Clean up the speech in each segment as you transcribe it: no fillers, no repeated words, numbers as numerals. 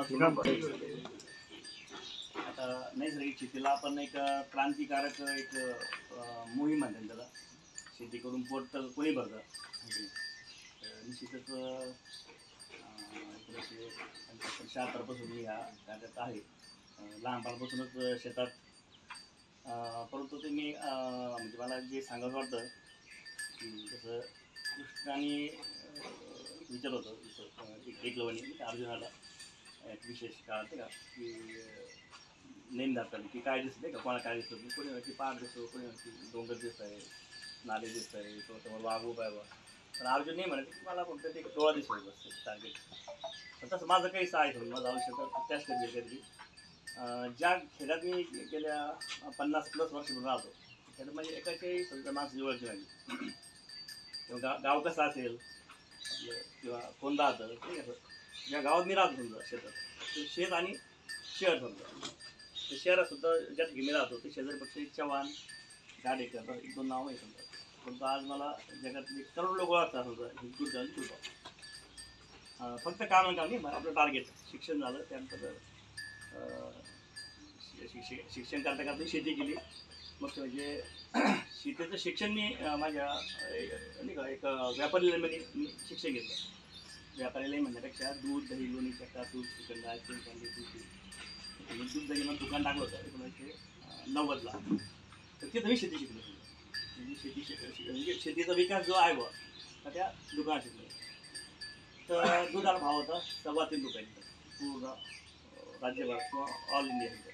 आता नैसर्गिक शेतीला आपण एक क्रांतिकारक एक मोहीम म्हणतात त्याला. शेती करून पोट तर कोणी भरतं. निश्चितच 1976 मी ह्या कार्यात आहे. लहानपणापासूनच शेतात. परंतु ते मी म्हणजे मला जे सांगायचं वाटतं की जसं कृष्णाने विचारलं होतं जसं एक लवणी अर्जुनाला एक विशेष काळ का की नेम दाखवली की काय दिसत नाही का, कोणाला काय दिसत नाही. कोणी म्हणते पहाड दिसतो, कोणी म्हणते डोंगर दिसत आहे, नाले दिसत आहे, किंवा समोर वाघ उभा आहे. पण अर्जुन नाही म्हणत की मला फक्त ते डोळा दिसतो बस टार्गेट. पण तसं माझं काहीच आहे समजा माझं आयुष्य तर त्याच कधी ज्या खेड्यात मी गेल्या 50+ वर्षातून राहतो त्याच्यात म्हणजे एकाची समजा माणसं जवळची नाही किंवा गाव कसं असेल आपलं किंवा कोण राहतं ठीक आहे. ज्या गावात मी राहतो समजा शेतात शेत आणि शहर समजा तर शहरातसुद्धा ज्या ठिकाणी मी राहतो ते शेजारी पक्ष चव्हाण गाडेकर 1-2 नाव आहे समजा. परंतु आज मला जगातले करोड लोक वाटतात समजा हे तुझं फक्त काम नाही आपलं टार्गेट शिक्षण झालं त्यानंतर शिक्षण करता करता शेती केली. मग म्हणजे शेतीचं शिक्षण मी माझ्या नाही का एक व्यापारी लाईनमध्ये मी शिक्षण घेतलं. व्यापारी लाईन म्हणण्यापेक्षा दूध दही लोणी चक्का तूप चिकन आईस्क्रीम कँडी दूध दही मग दुकान टाकलं होतं 1990ला. तर तिथं मी शेती शिकलो. म्हणजे शेतीचा विकास जो आहे बुवा तर त्या दुकानात शिकलो. तर दुधाला भाव होता 3.25 रुपये पूर्ण राज्यभरात किंवा ऑल इंडियामध्ये.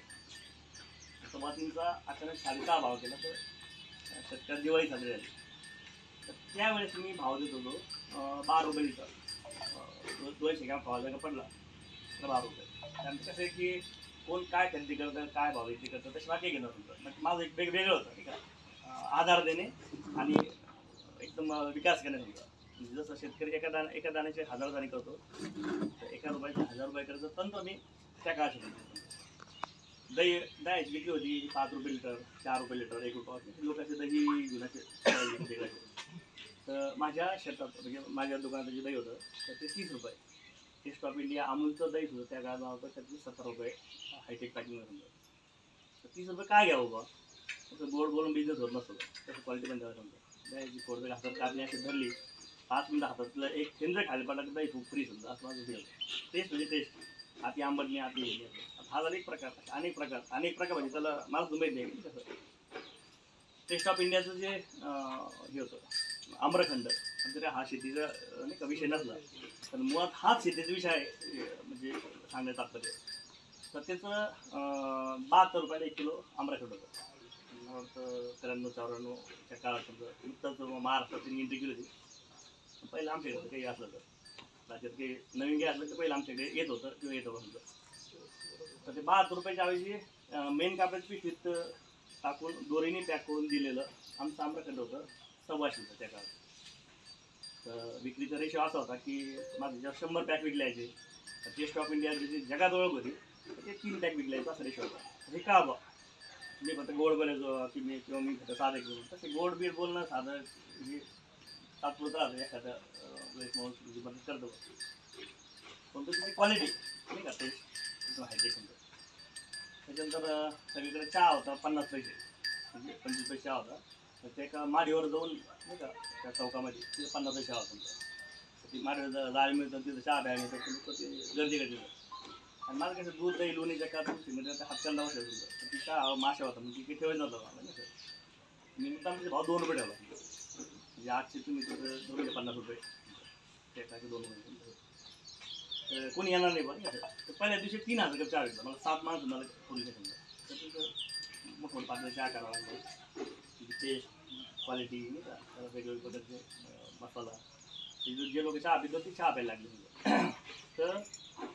3.25चा अचानक 6.5 भाव केला तर शेतकऱ्यात दिवाळी साजरी झाली. तर त्यावेळेस मी भाव देत होतो 12 रुपये लिटर. 200 ग्रॅम फवारला पडला तर 12 रुपये. त्यानंतर कसं आहे की कोण काय खरेदी करतं काय भाव विक्री करतं तसे बाकी घेणार होतं. म्हणजे माझं एक वेगळं होतं ठीक आहे. आधार देणे आणि एकदम विकास करणे समजा. म्हणजे जसं शेतकरी एका दाण्याचे 1000 दाणे करतो तर 1 रुपयाचे 1000 रुपये करायचं तंत्र मी त्या काळात होतो. दह्याची विक्री होती 5 रुपये लिटर 4 रुपये लिटर 1 रुपया लोकांचे दही घेण्याचे. तर माझ्या शेतात म्हणजे माझ्या दुकानात जे दही होतं तर ते 30 रुपये. टेस्ट ऑफ इंडिया अमूलचं दही सुद्धा त्या काळात होतं त्यातले 70 रुपये हायटेक पॅकिंगमध्ये समजा. तर 30 रुपये काय घ्यावं बा तसं गोड बोलून बिझनेस होत नसतो तसं क्वालिटी पण द्यावं समजा. दह्याची फोडबेल हातात काढणी अशी धरली 5 मिनिटं हातातलं एक थेंब खाली पडला की दही खूप फ्री समजा असं माझं होतं. टेस्ट म्हणजे टेस्ट आती आंबटणी आती हे हा झाला एक प्रकार. अनेक प्रकार म्हणजे त्याला मला तुम्ही नाही कसं. टेस्ट ऑफ इंडियाचं जे हे होतं आम्रखंड जरी हा शेतीचा नाही का विषय नसला पण मुळात हाच शेतीचा विषय आहे म्हणजे सांगण्याचं तात्पर्य. तर त्याचं 72 रुपयाला 1 किलो आम्रखंड होतं. 93-94च्या काळात समजा नुकतंच महाराष्ट्रात त्यांनी एंट्री केली होती. पहिलं आमच्याकडे होतं काही असलं तर राज्यात काही नवीन काही असलं तर पहिलं आमच्याकडे येत होतं किंवा येत होतं समजा. तर ते 72 रुपयाच्या ऐवजी मेन कापडाची पिशवीत टाकून दोरीने पॅक करून दिलेलं आमचं आम्रखंड होतं 125 रुपये त्या काळात. तर विक्रीचा रेशो असा होता की माझे जेव्हा 100 पॅक विकल्याचे टेस्ट ऑफ इंडिया जी जगात ओळख होती तर ते 3 पॅक विकल्याचा असा रेशो होता. हे का बा मी फक्त गोड बोलायचो की मी किंवा मी फक्त साधं घेऊन तसे गोड बीड बोलणं साधं हे तात्पुरतं राहतं एखाद्या वेळेस माणूस मदत करतो. पण त्याची क्वालिटी नाही का टेस्ट एकदम हायटेक समजा. त्याच्यानंतर सगळीकडे चहा होता 50 पैसे म्हणजे 25 पैसे चहा होता. तर ते एका माडीवर जाऊन नाही का त्या चौकामध्ये तिथे 50 पैसे चहा होता समजा. ती माडीवर जायला मिळतं तिथं चहा प्यायला मिळतं लोक ते गर्दी करते. आणि मला कसं दूध दही लोणी जगात म्हणजे हातकंडा बसला समजा ती चहा माशा होता म्हणजे ती ठेवायचं नव्हतं मला नाही सर. मी मुद्दाम भाव 2 रुपये ठेवला म्हणजे आजचे तुम्ही तिथं धरून 50 रुपये एकाचे 2 रुपये तर कोणी येणार नाही बरं का. तर पहिल्या दिवशी 3000 कप चहा भेटला मला 7 माणसं मला पूर्ण समजा. तर तिथं मोठं पातळ चहा करावा लागतो तिची टेस्ट क्वालिटी नाही का त्याला वेगवेगळे प्रकारचे मसाला जे लोक चहा पितो ते चहा प्यायला लागले समजा. तर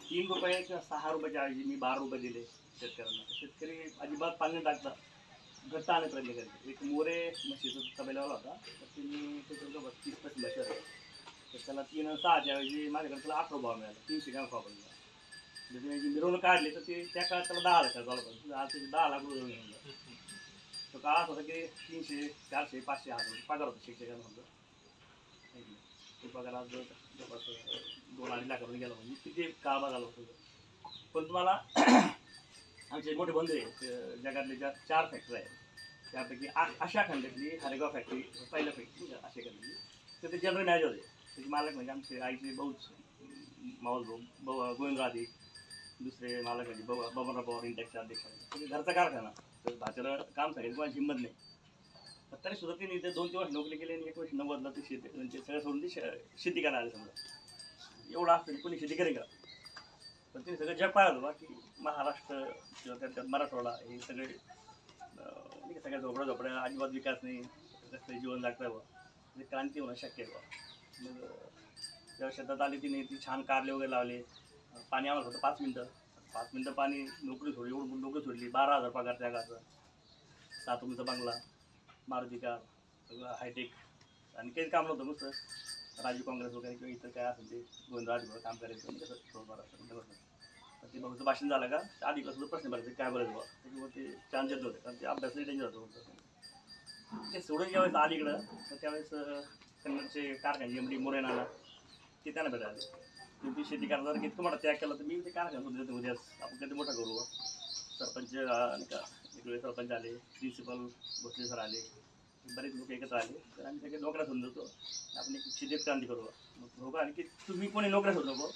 3 रुपये किंवा 6 रुपयाच्या ऐवजी मी 12 रुपये दिले शेतकऱ्यांना. शेतकरी अजिबात पाणी टाकतात घट्ट आणण्याचा प्रयत्न करते. एक मोरे म्हशीचा तबेल्यावर होता तर त्यांनी त्याच्यावर 30-35 म्हशी होत्या. तर त्याला 3 आणि 6च्या ऐवजी माझ्याकडे त्याला 8 भाव मिळाला 300 ग्रॅम खवा पडला. जर त्याची मिरवणूक काढली तर ते त्या काळात त्याला 10 लाख झाला होता. आज त्याचे 10 लाख रुपये समजा. तो काळात होता की 300, 400, 500 हजार पगार होता शिक्षकांना समजा. ते पगार आज जवळपास 2-2.5 लाखावर गेला म्हणजे किती काळ बघायला होतं. पण तुम्हाला आमचे मोठे बंधू आहे जगातले ज्या 4 फॅक्टरी आहेत त्यापैकी आशा खंडातली हरेगाव फॅक्टरी पहिल्या फॅक्टरी आशा खंडातली तर ते जनरल मॅनेजर होते. त्याचे मालक म्हणजे आमचे आईचे भाऊच मावल भाऊ गोविंदराव दुसरे मालक म्हणजे बबनराव पवार इंटेक्सचे अध्यक्ष म्हणजे घरचा कारखाना. तर भाच्याला काम सांगितलं कोणाची हिंमत नाही. पण तरी सुद्धा तिने ते 2-3 वर्ष नोकरी केली आणि 1 वर्ष 90ला ते शेती म्हणजे सगळं सोडून ती शेती करायला आले समजा. एवढं असतं कोणी शेती करेल का? पण तिने सगळं जग पाहिलं बा की महाराष्ट्र किंवा त्याच्यात मराठवाडा हे सगळे नाही का सगळ्या झोपड्या अजिबात विकास नाही रस्ते जीवन लागतं बा म्हणजे क्रांती होणं शक्य आहे बा. मग जेव्हा शेतात आली तिने ती छान कारले वगैरे लावले. पाणी आम्हाला होतं 5 मिनटं पाणी नोकरी सोडली एवढं नोकरी सोडली 12,000 पगार त्या घरचा 7 रूमचा बंगला मारुती कार सगळं हायटेक आणि काहीच काम नव्हतं नुसतं राजीव काँग्रेस वगैरे किंवा इतर काय असेल ते गोविंदराव काम करायचं आणि कसं तर ते भाऊचं भाषण झालं का आधी सुद्धा प्रश्न भरायचे काय बोलायचं बा त्याच्यामुळे ते चान्स येत होते कारण ते अभ्यासही डेंजर होतं. ते सोडून ज्यावेळेस अलीकडं तर त्यावेळेस कन्नडचे कारखाने एम डी मोरेनाला ते त्यांना भेटायला ती शेती करणार इतकं मोठा त्याग केला तर मी ते कारखान्यात देतो उद्याच आपण कधी मोठं करू. सरपंच नाही का वेगवेगळे सरपंच आले प्रिन्सिपल भोसले सर आले बरेच लोक एकत्र आले तर आम्ही सगळे नोकऱ्या शोधून होतो आपण एक शेतीत क्रांती करू. मग हो का आणि की तुम्ही कोणी नोकऱ्या शोधू नको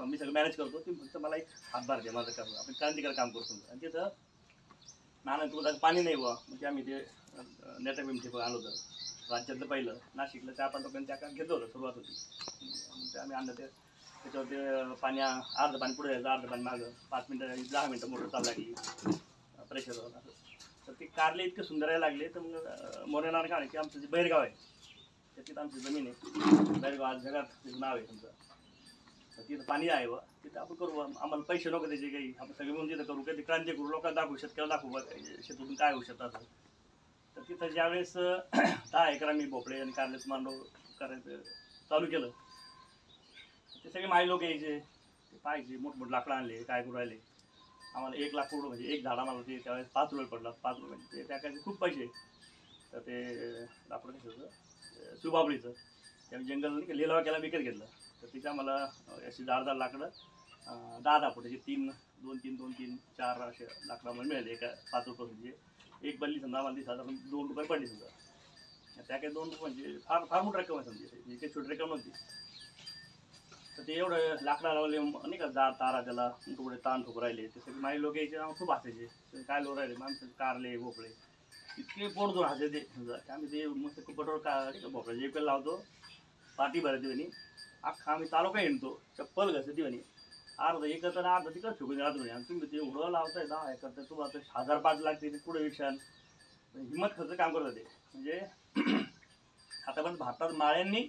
मी सगळं मॅनेज करतो तुम्ही फक्त मला एक हातभार द्या माझं काम आपण क्रांतिकारी काम करतो. आणि तिथं नाना तुला पाणी नाही बुवा म्हणजे आम्ही ते नेटवर्क बिमटी आणलं होतं राज्यातलं पहिलं नाशिकला 4-5 रुपयांनी त्या काम घेतलं होतं सुरुवात होती ते आम्ही आणलं ते त्याच्यावर ते पाणी अर्धं पाणी पुढे जायचं अर्धं पाणी मागं 5 मिनटं 10 मिनटं मोटर चालू लागली प्रेशरवर असं. तर ते कारले इतके सुंदर यायला लागले तर मग मोरेनाला काय की आमचं जे बैरगाव आहे त्याच्यात आमची जमीन आहे बैरगाव आज जगात त्याचं नाव आहे तुमचं तर तिथं पाणी आहे बा तिथं आपण करू आम्हाला पैसे नको त्याचे काही आपण सगळे म्हणून तिथं करू काही क्रांती करू लोकांना दाखवू शेतकऱ्याला दाखवू शेतातून काय होऊ शकतात. तर तिथं ज्यावेळेस 10 एकर आम्ही भोपळे आणि कारल्याचं मांडव करायचं चालू केलं ते सगळे माई लोक यायचे ते पाहायचे मोठमोठे लाकडं आणले काय करू राहिले आम्हाला 1 लाख पुढं म्हणजे एक झाड आम्हाला ते त्यावेळेस 5 रुपये पडला 5 रुपये ते त्या काही खूप पैसे. तर ते लाकडं कसं होतं सुबाबळीचं त्यामुळे जंगल नाही का लिलावा केला विकत घेतलं तर तिथे आम्हाला अशी 10 लाकडं 10 फुटाचे 2-3 4 असे लाकडं आम्हाला मिळाले एका 5 रुपये म्हणजे एक बल्ली समजा आम्हाला साधारण 2 रुपये पडली समजा त्या काही 2 रुपये म्हणजे फार मोठी रक्कम आहे समजा ही काही छोटी रक्कम नव्हती. तर ते एवढं लाकडं लावले नाही का दार तारा त्याला थोडे ताण ठोक राहिले ते सगळे माझे लोक यायचे खूप हसायचे काय लोक राहिले माणसं कारले भोपळे इतके पोट दोन हसायचे समजा आम्ही ते मस्त कुपटवर का भोपळ्याचे एक लावतो पाठी भरायची म्हणे अख्खा आम्ही तालुका हिंडतो चप्पल घसती म्हणे अर्धा एकर तर अर्धा तिकडं फेकून राहतो म्हणे आणि तुम्ही ते एवढं लावताय 10 एकर तर तुम्हाला 1000-5 लागते ते पुढे विषयान हिंमत खर्च काम करत होते म्हणजे आता पण भारतात माळ्यांनी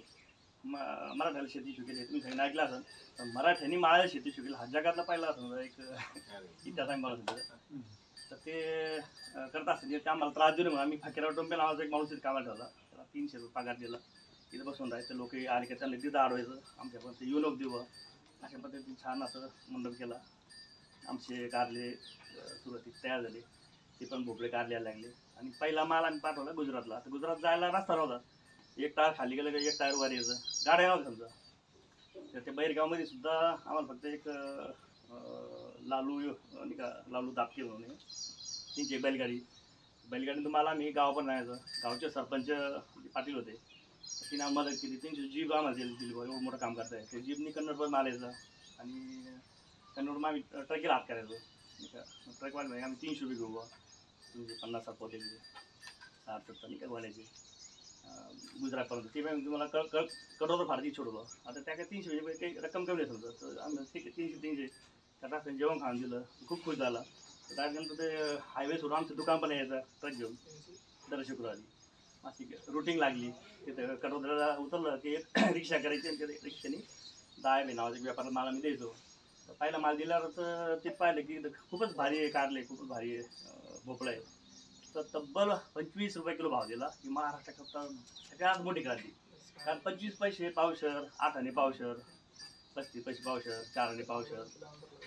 मराठ्याला शेती शिकेली तुम्ही सगळं ऐकलं असेल तर मराठ्यांनी माळ्याला शेती शिकेली हा जगातला पहिला असं एक इतिहास आहे मला सुद्धा. तर ते करत असते ते आम्हाला त्रास देऊ म्हणून आम्ही फकीराव टोंबे नावाचा एक माणूस कामाला ठेवला त्याला 300 रुपये पगार दिला तिथं बसून राहायचं लोक आले की त्यांना तिथं अडवायचं आमच्यापर्यंत येऊ नको देऊ अशा पद्धतीने छान असं मंडप केला. आमचे कारले सुरुवातीला तयार झाले ते पण भोपळे कारले यायला लागले आणि पहिला माल आम्ही पाठवला गुजरातला. तर गुजरात जायला रस्ता नव्हता एक टायर खाली गेलं की एक टायर वर यायचं गाड्या नव्हतं समजा. तर त्या बैरगावमध्ये सुद्धा आम्हाला फक्त एक लालू नाही का लालू दापके म्हणून त्यांची एक बैलगाडी तुम्हाला आम्ही गाव पण राहायचं गावचे सरपंच पाटील होते तिने आम्हाला मदत केली त्यांची जीप आम्हाला दिली एवढं मोठं काम करताय ते जीपनी कन्नडवर मारायचं आणि कन्नड मग आम्ही ट्रकीला हात करायचो नाही का ट्रकवाले म्हणजे आम्ही 300 रुपये घेऊ तुमचे 50 पोते 60-70 नाही का बोलायचे गुजरातपर्यंत ते पण तुम्हाला करोडो फारती छोडतो आता त्या काय 300 रुपये काही रक्कम कमी असेल तर आम्ही ठीक आहे 300 त्यात असं जेवण खाऊन दिलं खूप खुश झाला. त्यानंतर ते हायवे सोडून आमचं दुकान पण यायचं ट्रक घेऊन दर शुक्रवारी अशी रुटीन लागली तिथे कडोद्याला उतरलं की रिक्षा करायची आणि त्या रिक्षाने 10 नावाचा व्यापारात माल आम्ही द्यायचो. तर पहिला माल दिल्यावर तर ते पाहिलं की खूपच भारी आहे कारले खूपच भारी आहे भोपळा आहे. तर तब्बल 25 रुपये किलो भाव दिला की महाराष्ट्रात सगळ्यात मोठी क्रांती कारण 25 पैसे पावशर 8 आणे पावशर 35 पैसे पावशर 4 आणे पावशर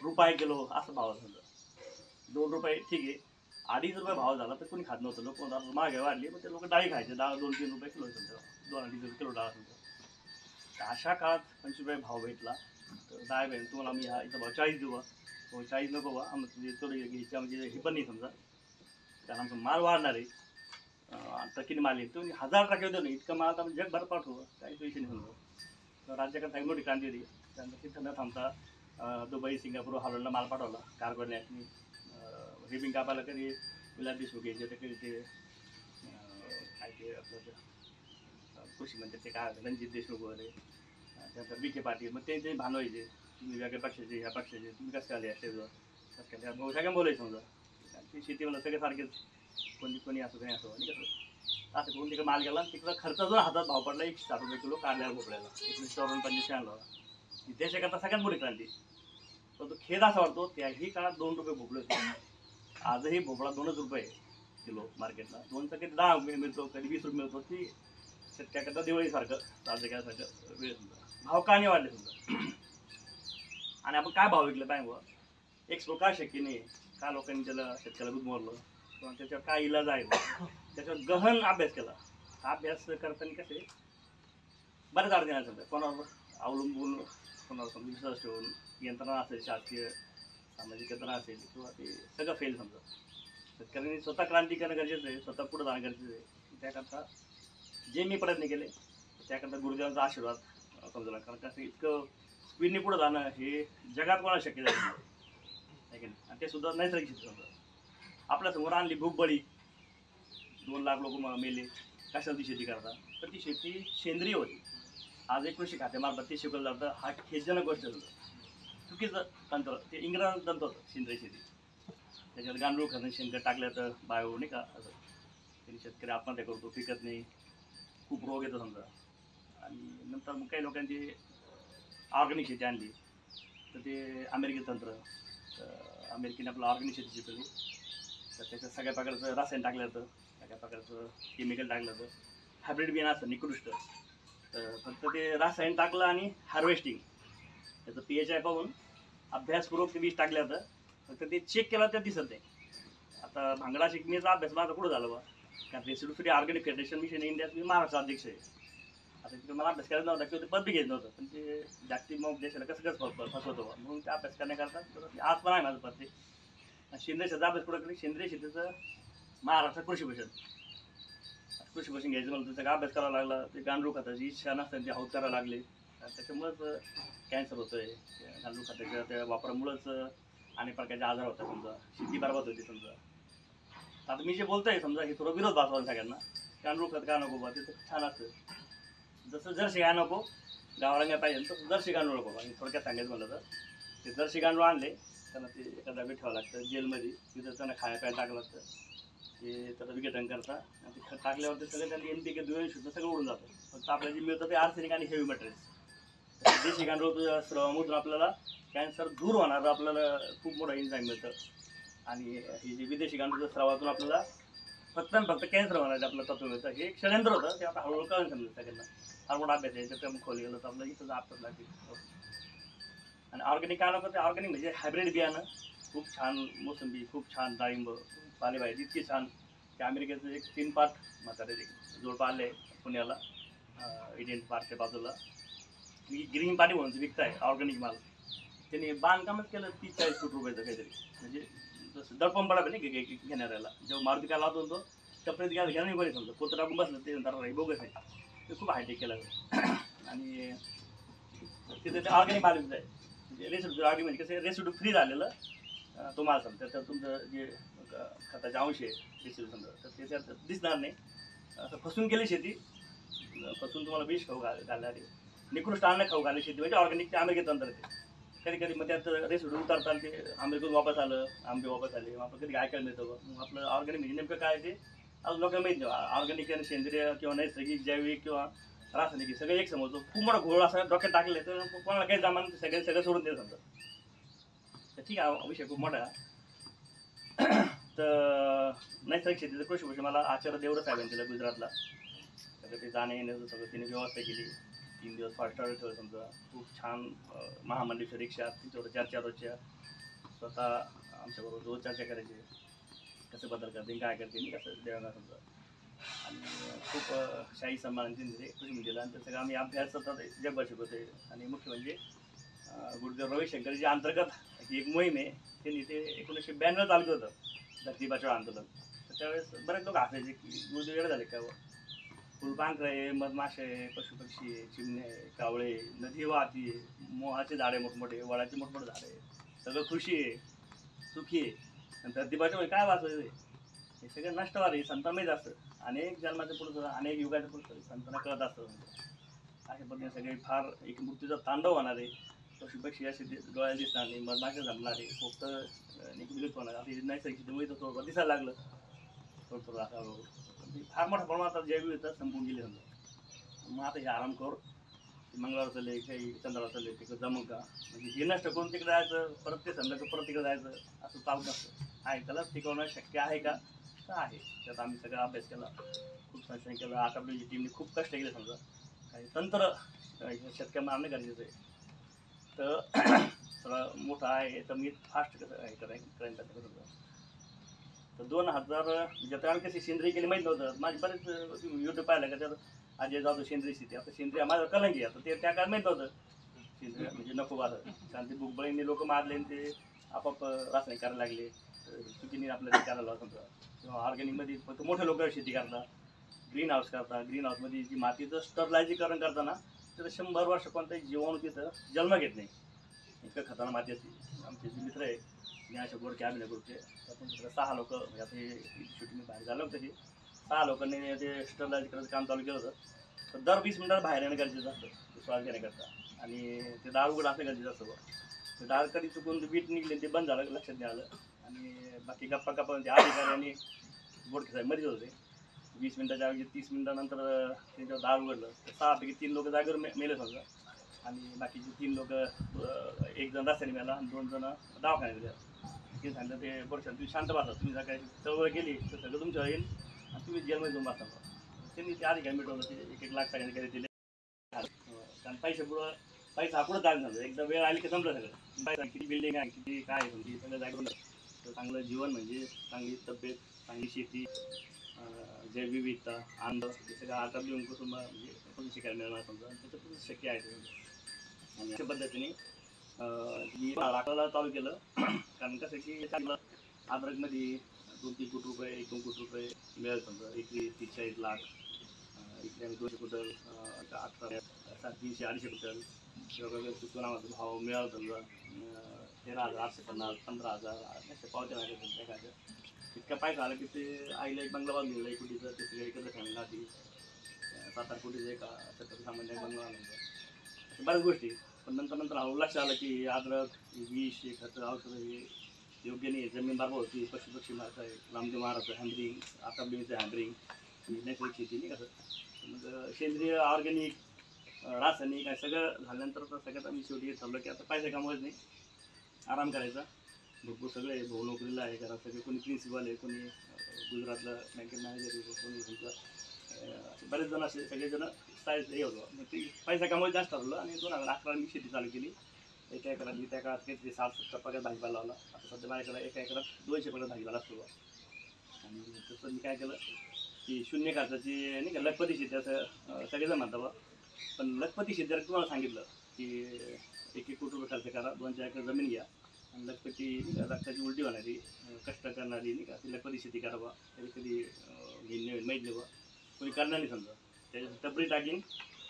रुपये किलो असं भाव समजा 2 रुपये ठीक आहे 2.5 रुपये भाव झाला तर कोणी खात नव्हतं लोक महागाई वाढली मग ते लोक डाळी खायचे 2-3 रुपये किलो समजा 2-2.5 किलो डाळ समजा. अशा काळात 25 रुपये भाव भेटला तर दहा बहीण तुम्हाला मी हा इथं भाव 40 देऊ बा, 40 नको बा, आम्ही थोडी घ्यायच्या म्हणजे हे पण नाही समजा, कारण आमचा माल वाढणार आहे. आता किती माल येतो 1000 टाके होतो ना, इतकं माल तर जगभर पाठवू काही पैसे नाही समजा. तर राज्याकडे काही मोठी क्रांती होती. त्यानंतर तिथं न थांबता दुबई सिंगापूर हॉलंडला माल पाठवला कार्गोने. रिबिंग कापायला कधी विलास देशमुख घ्यायचे, तर कधी ते काय ते आपलं कृषी मंत्री ते काय रणजित देशमुख वगैरे, त्यानंतर विखे पाटील. मग ते भांडवायचे, तुम्ही वेगळ्या पक्षाचे ह्या पक्षाचे, तुम्ही कसं काय स्टेजवर कसं काय सगळ्या बोलायचं समजा. ते शेतीवाला सगळे सारखेच, कोणी असं काही असं आणि कसं असं करून तिकडे माल गेला. तिकडं खर्च जो हातात भाव पडला 160 रुपये किलो कारल्याला भोपळ्याला, 1954 आणला. देशाकरता सगळ्यात मोठी क्रांती. पण तो खेद असा वाटतो त्याही काळात 2 रुपये भोपळे होते. आजही भोपळा 2च रुपये किलो मार्केटला. 2चा कधी 10 मिळतो, कधी 20 रुपये मिळतो. ती शेतकऱ्याकरता दिवाळीसारखं राज्यासारखं वेळ समजा. भाव का नाही वाढले समजा. आणि आपण काय भाव विकले बँकवर एक्सपोर्ट का शक्य नाही, का लोकांनी त्याला शेतकऱ्याला गुदमरलं किंवा त्याच्यावर काय इलाज आहे, त्याच्यावर गहन अभ्यास केला. अभ्यास करताना कसे बऱ्याच अडचणी आहेत समजा. कोणावर अवलंबून, कोणावर समजा विश्वास ठेवून, यंत्रणा असेल शासकीय सामाजिक यंत्रणा असेल किंवा ते सगळं फेल समजा. शेतकऱ्यांनी स्वतः क्रांती करणं गरजेचं आहे, स्वतः पुढे जाणं गरजेचं आहे. त्याकरता जे मी प्रयत्न केले त्याकरता गुरुदेवांचा आशीर्वाद समजला. कारण कसं इतकं स्पीडने पुढे जाणं हे जगात कोणाला शक्य झालं आहे की नाही. आणि ते सुद्धा नैसर्गिक शेती समजा. आपल्यासमोर आणली भूक बळी, 2 लाख लोक मेले, कशाला ती शेती करतात. तर ती शेती सेंद्रिय होती. आज एक कृषी खात्यामार्फत ते शिकवलं जातं. हा खेदजनक गोष्ट होतं. चुकीचं तंत्र, ते इंग्रजांचं तंत्र होतं सेंद्रिय शेती. त्याच्यात गांडूळ खतं शेणखत टाकलं तर बायो नाही का, असं त्यांनी शेतकरी आत्महत्या करतो, पिकत नाही, खूप रोग येतो समजा. आणि नंतर मग काही लोकांनी ऑर्गॅनिक शेती आणली. तर ते अमेरिकन तंत्र, तर अमेरिकेने आपलं ऑर्गॅनिक शेती शिकवली. तर त्याच्यात सगळ्या प्रकारचं रसायन टाकलं जातं, सगळ्या प्रकारचं केमिकल टाकलं जातं. हायब्रिड बियाणं असतं निकृष्ट. तर फक्त ते रसायन टाकलं आणि हार्वेस्टिंग त्याचं PHI पाहून अभ्यासपूर्वक ते बीज टाकलं जातं. फक्त ते चेक केलं तर दिसत नाही. आता भांगडा शिकण्याचा अभ्यास माझा कुठं झाला बा, कारण residue free organic federation mission इंडियात मी महाराष्ट्र अध्यक्ष आहे. आता तिथे मला अभ्यास करायचा नव्हता किंवा ते पद बी घेत नव्हतं, पण ते जागतिक मग देशाला कसं फसवतो बा, म्हणून ते अभ्यास करण्याकरता आज पण आहे माझं पद. ते सेंद्रिय शेतीचा अभ्यास कुठं केली, सेंद्रिय शेतीचं महाराष्ट्र कृषी भूषण घ्यायचं मला त्याचा अभ्यास करावा लागला. ते गांडूळ खताची इच्छा नसताना ते हौत करायला लागले. त्याच्यामुळंच कॅन्सर होतोय. गांडूळ खताच्या त्या वापरामुळंच अनेक प्रकारचे आजार होतात समजा. शेती बरबाद होती समजा. आता मी जे बोलतोय समजा हे थोडं विरोध वाचवा सगळ्यांना. गांडूळ खत का नको बा, ते तर छान असतं. जसं जर्सी गाय नको गावरांगा पाहिजे, तसं जर्सी गांडूळ नको बा. थोडक्यात सांगायचं म्हणलं तर ते जर्सी गांडूळ आणले, त्यांना ते एका जागी ठेवावं लागतं जेलमध्ये. तिथं त्यांना खाया प्यायला टाकलं लागतं. ते त्याचं विघटन करता आणि ते खत टाकल्यावर ते सगळं त्यांनी NPK द्वेष शुद्ध सगळं उडून जातं. फक्त आपल्याला जे मिळतं ते आर्सेनिक आणि हेवी मटेरियल्स. देशी गांडूळ स्रवामधून आपल्याला कॅन्सर दूर होणार आपल्याला खूप मोठं एन्झाईम मिळतं. आणि ही जी विदेशी गांडूळ स्रावातून आपल्याला फक्त कॅन्सर होण्याचं आपलं तत्व मिळतं. हे एक षडयंत्र होतं, ते आता हळूहळू कळून समजतं सगळ्यांना. फार मोठा अभ्यास आहे, त्याच्या खोली गेलं तर आपलं इथं आपलं लागते. आणि ऑर्गॅनिक काय नको, ते ऑर्गॅनिक म्हणजे हायब्रिड बियाणं खूप छान, मोसंबी खूप छान, डाळिंब पालेभाजी इतकी छान. ते अमेरिकेचं एक 3 पार्ट म्हातारे जोड आले पुण्याला, इंडियन पार्कच्या बाजूला ग्रीन पाणी म्हणून विकताय ऑर्गॅनिक माल. त्यांनी बांधकामच केलं 30-40 कोटी रुपयाचं काहीतरी. म्हणजे जसं दडपण पडा नाही घेणाऱ्याला, जेव्हा मारुती काय लावतो तो टपरीत घ्यायला नाही बरे समजा. पोतं टाकून बसलं ते नंतर बोगस आहे. ते खूप हायटेक केलं. आणि तिथे ते ऑर्गॅनिक माल विकत आहे. म्हणजे रेसिड्यू ऑर्गॅनिक म्हणजे कसं रेसिड्यू फ्री झालेलं तो माल समजा. त्याच्यात तुमचं जे खताचे अंश आहे रेसिड्यू समजा, तर त्याच्यात दिसणार नाही. असं फसून केली शेती, फसून तुम्हाला विष खाऊ घालणारे निकृष्ट अन्न खाऊ घालणे शेती म्हणजे ऑर्गॅनिक. ते अमेरिकेत तंत्र ते कधी कधी मग त्यात रेसिड्यू उतरताना ते अमेरिकेतून वापस आलं, आंबे वापस आले, मग आपण कधी ऐकायला मिळतं. मग आपलं ऑर्गॅनिक म्हणजे नेमकं काय ते अजून लोकांना माहीत नाही. ऑर्गॅनिक आणि सेंद्रिय किंवा नैसर्गिक, जैविक किंवा रासायनिक सगळे एक समजतो. खूप मोठा घोळ असं डोक्यात टाकले तर कोणाला काही जमान सगळं सोडून देत समजा. तर ठीक आहे, विषय खूप मोठा. तर नैसर्गिक शेतीचं कृषी भूषण मला आचार्य देवरा साहेबांनी दिलं गुजरातला. सगळं ते जाणे येण्याचं सगळं तिने व्यवस्था केली. 3 दिवस फास्ट ठेवलं समजा. खूप छान महामंडळीच्या रिक्षा तिच्यावर चर्चा रोजच्या स्वतः आमच्याबरोबर रोज चर्चा करायची, कसं बदल करते काय करते नाही कसं देवाला समजा. आणि खूप शाही सन्मान दिले कृषी दिला. आणि ते सगळं आम्ही अभ्यास सतत जगभर शिकवते. आणि मुख्य म्हणजे गुरुदेव रविशंकरजी अंतर्गत ही एक मोहीम आहे. त्यांनी ते 1992 चालू केलं होतं धरती बचाव आंदोलन. तर त्यावेळेस बरेच लोक हसायचे की गुरुदेव वेळ झाले का फुलपाखरं, मधमाशे, पशुपक्षी, चिमणे, कावळे, नदी वाहती, मोहाचे झाडे मोठमोठे, वडाचे मोठमोठे झाडे, सगळं खुशी आहे, सुखी आहे. आणि धरती बचाव काय वाचायचं हे सगळं नष्टवाद आहे. संतांना माहीत असतं. अनेक जन्माच्या पुढचं अनेक युगाच्या पुढचं संतांना कळत असतं. अशा पद्धतीने सगळे फार एक मृत्यूचा तांडव होणार आहे. पशुपक्षी असे डोळ्याला दिसणार नाही, मधमाशा जमणार आहे, फक्त विलुप्त होणार. आता हे नैसर्गिक थोडं दिसायला लागलं थोडं थोडं आता फार मोठ्या प्रमाणात जैवविविधता संपून गेली समजा. मग आता हे आराम करू मंगळवार चालले काही चंद्रावर चालले तिकडे जमू का, म्हणजे हे नष्ट करून तिकडे जायचं परत ते समजा परत तिकडे जायचं असं चालू नसतं. आहे त्याला टिकवणं शक्य आहे का, तर आहे. त्यात आम्ही सगळा अभ्यास केला, खूप संशोधन केलं. आकाबलीची टीमने खूप कष्ट केले समजा. काही तंत्र शेतकऱ्यांना आणणं गरजेचं आहे. तर सगळं मोठं आहे तर मी फास्ट कसं हे करायचं तर 2000 ज्या आम्ही कशी सेंद्रिय केली माहीत नव्हतं. माझे बरेच यूट्यूब पाहिलं का त्यात अजय जातो सेंद्रिय शेती. आता सेंद्रिय माझं कलंगी आता ते त्या काळात माहीत नव्हतं सेंद्रिय म्हणजे नको वाटत. कारण ते बुकबळींनी लोक मारले आणि ते आपोआप रासायनिक करायला लागले. चुकीने आपल्याला ते करायला समजा. किंवा ऑर्गॅनिकमध्ये फक्त मोठे लोक शेती करतात, ग्रीन हाऊस करतात. ग्रीन हाऊसमध्ये जी मातीचं स्टरलायझीकरण करताना तर 100 वर्ष कोणताही जीवाणू तिथं जन्म घेत नाही. इतकं खतरनाक माती असते. आमचे जे मित्र आहे ज्ञानशा गोडके अभिनय ग्रुपचे आपण तिकडे 6 लोक म्हणजे आता हे शूटिंग बाहेर झालं होतं की 6 लोकांनी ते स्टरलायझीकरणाचं काम चालू केलं होतं. तर दर 20 मिनिटात बाहेर येणं गरजेचं असतं ते श्वास घेण्याकरता. आणि ते दार उघड असणं गरजेचं असतं. ते दार कधी चुकून वीट निघले ते बंद झालं लक्षात नाही आलं. आणि बाकी गप्पा गप्पा ते अधिकारी आणि गोडके साहेब मध्येच होते. 20 मिनिटाच्या ऐवजी 30 मिनिटानंतर त्यांच्यावर दार उघडलं तर 6 पैकी 3 लोक जागेवर मेले समजा. आणि बाकीचे 3 लोक, एक जण रस्त्याने मेला आणि 2 जण दवाखान्यात गेले. ते सांगितलं ते वर्षात तुम्ही शांत बसा, तुम्ही जर काही चळवळ केली तर सगळं तुमच्यावर येईल आणि तुम्ही जेलमध्ये जाऊन बसता. त्यांनी ते अधिकारी मिटवलं. ते 1-1 लाख सगळ्यांनी काही दिले. कारण पैसा पुढं चालू झालं. एकदा वेळ आली की संपलं सगळं. पैसा किती बिल्डिंग आहे किती काय आहे म्हणजे सगळं जागेवर. तर चांगलं जीवन म्हणजे चांगली तब्येत, चांगली शेती, जैवविविधता, आनंद हे सगळं आता लिहून कुटुंब म्हणजे शिकायला मिळणार समजा. त्याच्यातून शक्य आहे. आणि अशा पद्धतीने मी राखायला चालू केलं. कारण कसं की चांगलं अद्रकमध्ये 2-3 कोटी रुपये 1-2 कोटी रुपये मिळेल समजा. एकरी 30-40 लाख, इकडे 200 क्विंटल 300-250 क्विंटल वेगवेगळ्या चुनावाचा भाव मिळाला समजा. 13,850, 15,000 असे पावत्या लागले काय इतका पैसा आला की ते आईला एक बंगला बांधून दिला. 1 कोटीचं ते सगळं एकत्र फॅमिली राहते. 7-8 कोटीचं एक सामान्य बंगला बांधून अशा बऱ्याच गोष्टी. पण नंतर हळू लक्षात आलं की अद्रक, विष, हे खतं, औषधं हे योग्य नाही. जमीन बाबा होती, पशुपक्षी मारत आहे, रामदेव महाराजचं हँडरिंग, आकाबलीचं हँडरिंग, नैसर्गिक शेती नाही कसं. मग सेंद्रिय ऑर्गॅनिक रासायनिक काय सगळं झाल्यानंतर तर सगळ्यात आम्ही शेवटी ठरलं की आता पैसे कमवायचं नाही, आराम करायचा. भरपूर सगळे भाऊ नोकरीला आहे, घरात सगळे कोणी प्रिन्सिपल आहे, कोणी गुजरातला बँकेत मॅनेजर आहे, कोणी तुमचं बरेच जण असे सगळेजण साईज हे होतं. मग ते पैसा कमवायचं जास्त ठरलं. आणि 2011 मी शेती चालू केली. 1 एकरात मी त्या काळात काहीतरी 60-70 पगार भाजीपाला लावला. आता सध्या माझ्याकडे 1 एकरात 200 पगार भाजीपाला असतो. आणि तसं मी काय केलं की शून्य खर्चाची नाही का लखपती शेती असं सगळेजण म्हणतात बा. पण लखपती शेती जर तुम्हाला सांगितलं की 1-1 कोटी रुपये खर्च करा, 2-4 एकर जमीन घ्या आणि लखपती रक्ताची उलटी होणारी कष्ट करणारी नाही का ती लखपती शेती करावा. कधी माहीत बा कोणी करणार नाही समजा. त्याच्यात टपरी टाकीन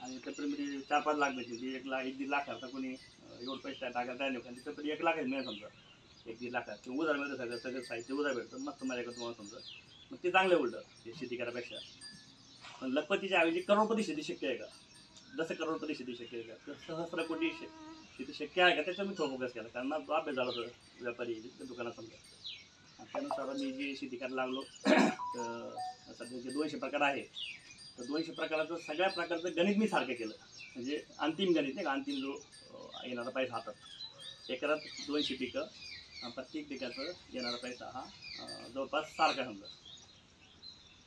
आणि टपरीमध्ये 4-5 लाख भेटतील. 1-1.5 लाख खर्च कोणी एवढं पैसे टाकायला तयार नाही. कारण टपरी 1 लाखच मिळेल समजा. 1-1.5 लाखात किंवा उधार मिळतं. सगळं साहित्य उधार भेटतं. मस्त माझ्याकडे तुम्हाला समजा. मग ते चांगलं उलटं ते शेती करापेक्षा. पण लखपतीच्या ऐवजी करोडपती शेती शक्य आहे का? जसं करोडपती शेती शक्य आहे का, तर सहस्र कोटी शेती शक्य आहे का, त्याच्यावर मी थोडा फोकस केला. कारण माझा अभ्यास झाला होता व्यापारी दुकानात समजा. त्यानुसार मी जी शेती करायला लागलो. तर सध्या जे 200 प्रकार आहे तर 200 प्रकाराचं सगळ्या प्रकारचं गणित मी सारखं केलं. म्हणजे अंतिम गणित नाही का, अंतिम जो येणारा पैसा हातात एकरात 200 पिकं, प्रत्येक पिकाचं येणारा पैसा हा जवळपास सारखा समजा.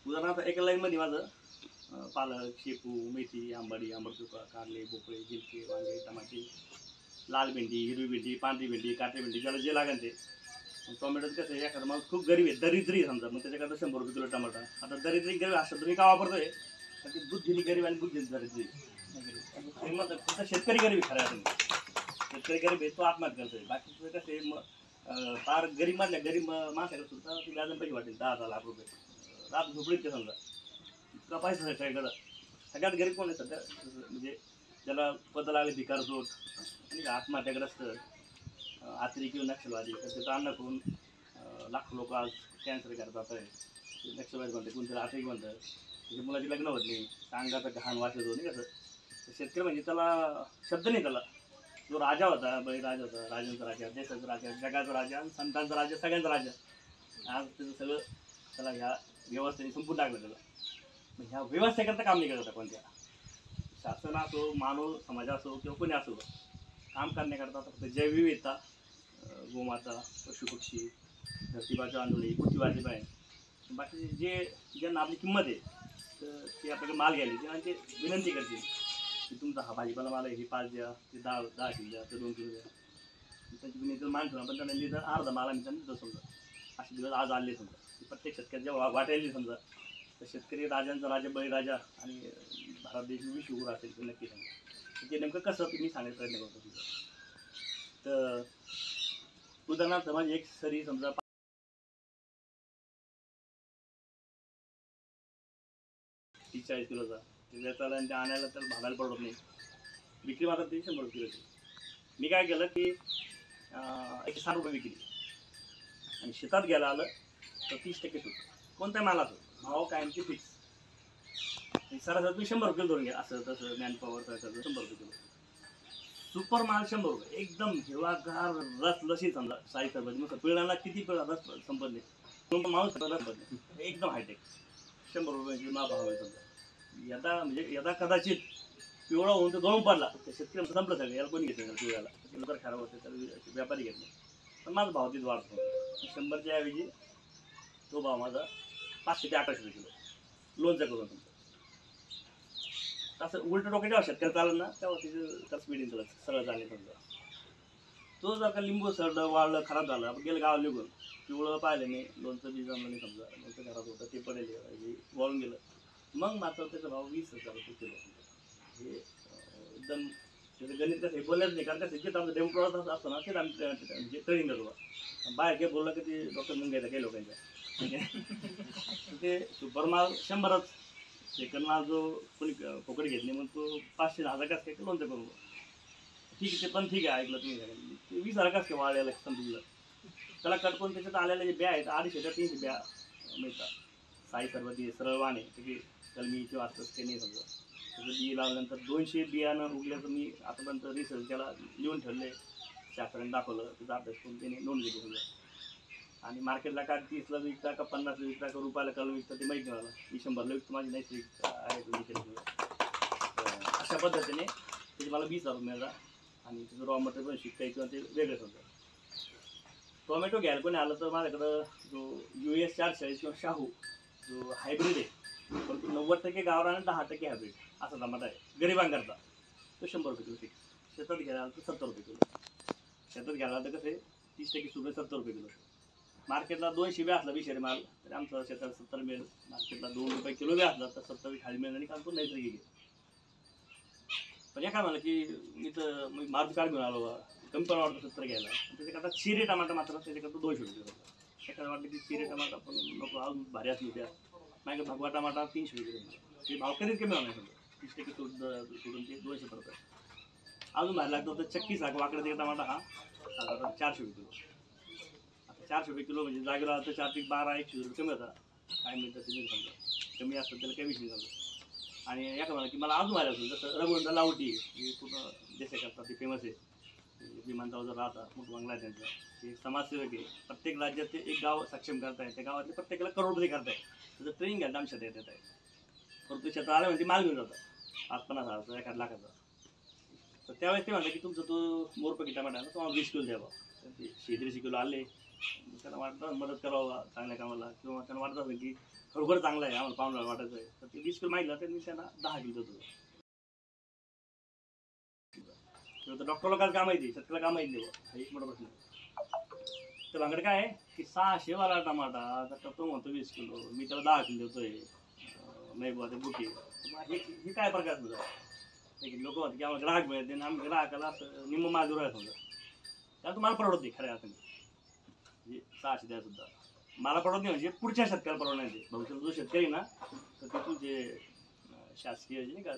उदाहरणार्थ एका लाईनमध्ये माझं पालक, शेपू, मेथी, आंबाडी, आंबटचुका, कारले, भोपळे, गिलके, वांगे, टमाटे, लाल भेंडी, हिरवी भेंडी, पांढरी भेंडी, काटे भेंडी, ज्याला जे लागेल ते. टोमॅटोचं कसं आहे, एखादा माणूस खूप गरीब आहे, दरिद्री समजा, मग त्याच्याकडे 100 रुपये किलो टमाटा. आता दरिद्री गरीब हा शब्द मी का वापरतोय, तर ते बुद्धिनी गरीब आणि बुद्धी दरिद्री. श्रीमंत फक्त शेतकरी गरीब खऱ्या तुम्ही शेतकरी गरीब आहे तो आत्महत्या करतोय. बाकीचं कसं आहे फार गरीब मधल्या गरीब माणसाकडे सुद्धा ती व्याजाने पैसे वाटेल 10,000 लाख रुपये रात झोपडीत ते समजा इतका पैसा सगळीकडं. सगळ्यात गरीब कोण आहे सध्या म्हणजे ज्याला पद लागले भिकारचोट आणि आत्महत्याग्रस्त अतिरेकी नक्षलवादी तर त्याचं अन्न करून लाखो लोक आज कॅन्सर करतात आहे. नक्षलवादी म्हणते कोणतरी अतिरेकी म्हणतं त्याच्या मुलाची लग्न होत नाही अंगाचा घाण वास येतो नाही कसं. तर शेतकरी म्हणजे त्याला शब्द नाही त्याला. जो राजा होता बळीराजा होता राजांचा राजा देशाचा राजा जगाचा राजा आणि संतांचा राजा सगळ्यांचा राजा आज त्याचं सगळं त्याला ह्या व्यवस्थेने संपून टाकलं त्याला. मग ह्या व्यवस्थेकरता काम नाही करत होता कोणत्या शासन असो मानव समाज असो किंवा कोणी असो काम करण्याकरता फक्त जैवविविधता गोमाता पशुपक्षी धरतीबाजू आंदोळी पृथ्वीबाजी पाहिजे बाकी जे ज्यांना आपली किंमत आहे तर ते आपल्याकडे माल घ्यायला आणि ते विनंती करतील की तुमचा हा भाजीपाला मला हे 5 द्या ते 10 किलो द्या ते 2 किलो द्या त्यांची विनंती मान ठेवून पण त्यांना लिहिलं अर्धा माला मी त्यांना समजा असे दिवस आज आले समजा प्रत्येक शेतकरी जेव्हा वाटायला समजा तर शेतकरी राजांचा राजा बळीराजा आणि भारत देश विश्वगुरू असेल ते नक्की सांगा ते नेमकं कसं तुम्ही सांगायचा प्रयत्न करतो तुझं. तर उदाहरणार्थ म्हणजे एक सरी समजा 30-40 किलोचा त्याला आणि ते आणायला तर भागायला पडत नाही विक्री मात्र ते 100 किलोची. मी काय केलं की 160 रुपये विक्री आणि शेतात घ्यायला आलं तर 30% सूट कोणत्या मालाचं भाव कायमची फिक्स सरासरी 100 रुपये धरून घ्या असं तसं मॅनपॉवर 100 रुपये किलो. सुपर माल 100 रुपये एकदम हिरवागार रस लशी समजा साई सरबत मग पिळाला किती पिळा रस संपत नाही माणूस रस संपत नाही एकदम हायटेक 100 रुपयाची मा भाव आहे समजा. यदा म्हणजे यदा कदाचित पिवळा होऊन तो गळून पडला तर शेतकरी संपलं सगळं याला कोणी घेतलं पिवळ्याला नंतर खराब होते तर व्यापारी घेतले पण माझा भाव तिथं वाढतो 100च्या ऐवजी तो भाव माझा 500 ते 800 रुपये किलो लोणचं करून समजा. असं उलट डोक्याच्या शेतकरी चाललं ना तेव्हा तिचं तर स्पीडिंग चालत सगळं चालले समजा. तो जर का लिंबू सरलं वाळलं खराब झालं आपण गेलं गावाला निघून पिवळं पाहिलं नाही लोणचं बी जमलं नाही समजा लोणचं घरात होतं ते पडेल वाळून गेलं मग मात्र त्याचा भाव 20,000 रुपये किलो. हे एकदम त्याचं गणित कसं बोलायचं नाही कारण कसं जे आमचं डेमो प्रॉडक्ट असतो ना तेच आम्ही म्हणजे ट्रेनिंग करतो बाहेर घे बोललं की ते डॉक्टर म्हणून घ्यायचं काही लोकांच्या ते सुपर माल 100च सेकंड माल जो कोणी फुकट घेत नाही मग तो 500-1000 कसं काय लोणचं करू ठीक आहे ते पण ठीक आहे ऐकलं तुम्ही ते 20,000 कसं काय वाळलेलं समजलं त्याला कट करून त्याच्यात आलेल्या जे ब्या आहेत 250-300 ब्या मिळतात साई सरबती सरळ वाणे त्याची कलमी किंवा असतं ते नाही समजा त्याचं बी लावल्यानंतर 200 बियाणं उगल्याचं मी आतापर्यंत रिसर्च त्याला लिहून ठेवले शास्त्राने दाखवलं त्याचा अभ्यास करून त्याने नोंद घेतली समजा आणि मार्केटला का 30ला विकता का 50ला विकता का रुपयाला कलम विकता ते माहीत मिळालं मी 100ला विकतो माझी नैसर्गिक आहे अशा पद्धतीने त्याचे मला 20,000 मिळाला आणि त्याचं रॉ मटेरियल पण शिकता किंवा ते वेगळं समजा. टोमॅटो घ्यायला कोणी आलं तर माझ्याकडं जो US 440 किंवा शाहू जो हायब्रिड आहे परंतु 90% गावरान आणि 10% हायब्रिड असा टमाटा आहे गरिबांकरता तो 100 रुपये किलो फिक्स. शेतात घ्यायला आलं तर 70 रुपये किलो शेतात घ्यायला आलं तर कसे 30% सुद्धा 70 रुपये किलो. मार्केटला 200 बी असला विषारी माल तर आमचं शेतात 70 मिळेल मार्केटला 2 रुपये किलो बी असला तर 70 खाली मिळेल आणि कारण तो नैसर्गिक आहे. पण काय म्हणलं की मी तर मार्च कार्ड घेऊन आलो कमी पण वाटतं 70 घ्यायला त्याच्याकरता चिरे टमाटा मात्र त्याच्याकरता 200 रुपये होता. एखादं वाटलं की चिरे टमाटा पण नको अजून भारी असली त्या माझ्या भगवा टमाटा 300 रुपये ते भाव कधीच कमी होणार समजा 30% सोडून ते 200 पडतं. अजून भारी लागतं तर चक्की साग वाकडा ते टमाटा हा साधारण 400 रुपये किलो. आता 400 रुपये किलो म्हणजे जागेला तर 4 ते 12 100 रुपये कमी होता काय मिळतं ते नाही समजा कमी असतं त्याला काही विषय झालं. आणि या का म्हणा की मला अजून व्हायला असेल जसं रघुवंत लावटी हे पूर्ण देशाकरता ते फेमस आहे विमानतळावर जर राहतात मोठं बंगला आहे त्यांचा ते समाजसेवक आहे प्रत्येक राज्यात ते एक गाव सक्षम करताय त्या गावातले प्रत्येकाला करोडपती करताय त्याचं ट्रेनिंग घ्यायला आमच्या शेतात येत आहे परंतु शेतात आलं म्हणजे माल घेऊन जातात 50,000 1 लाखाचा. तर त्यावेळेस ते म्हणलं की तुमचं तो मोरपकी टमाटा आहे ना तुम्हाला 20 किलो द्यावा ते 100-150 किलो आले त्यांना वाटतं मदत करावं चांगल्या कामाला किंवा त्यांना वाटत असेल की खरोखर चांगलं आहे आम्हाला पाहुण्याला वाटायचं आहे तर ते 20 किलो मागितलं तर मी त्यांना 10 किलो देतो. डॉक्टर लोकांना काय माहिती शेतकऱ्याला काय माहिती हा एक मोठा प्रश्न तर भांगडे काय आहे की 600 वाला टमाटा तर तो म्हणतो 20 किलो मी त्याला 10 किलो देतोय नाही बुवा ते बुके हे काय प्रकार तुझा लोक म्हणतात की आम्हाला ग्राहक मिळत नाही, आम्ही ग्राहकाला असं निम्म माल आहे समजा, त्याला तुम्हाला परवडत नाही खऱ्या अर्थाने. म्हणजे 600 द्या सुद्धा मला परवडत नाही, म्हणजे पुढच्या शेतकऱ्याला परवडणार नाही. भविष्यात जो शेतकरी ना तर ते तुमचे शासकीय नाही का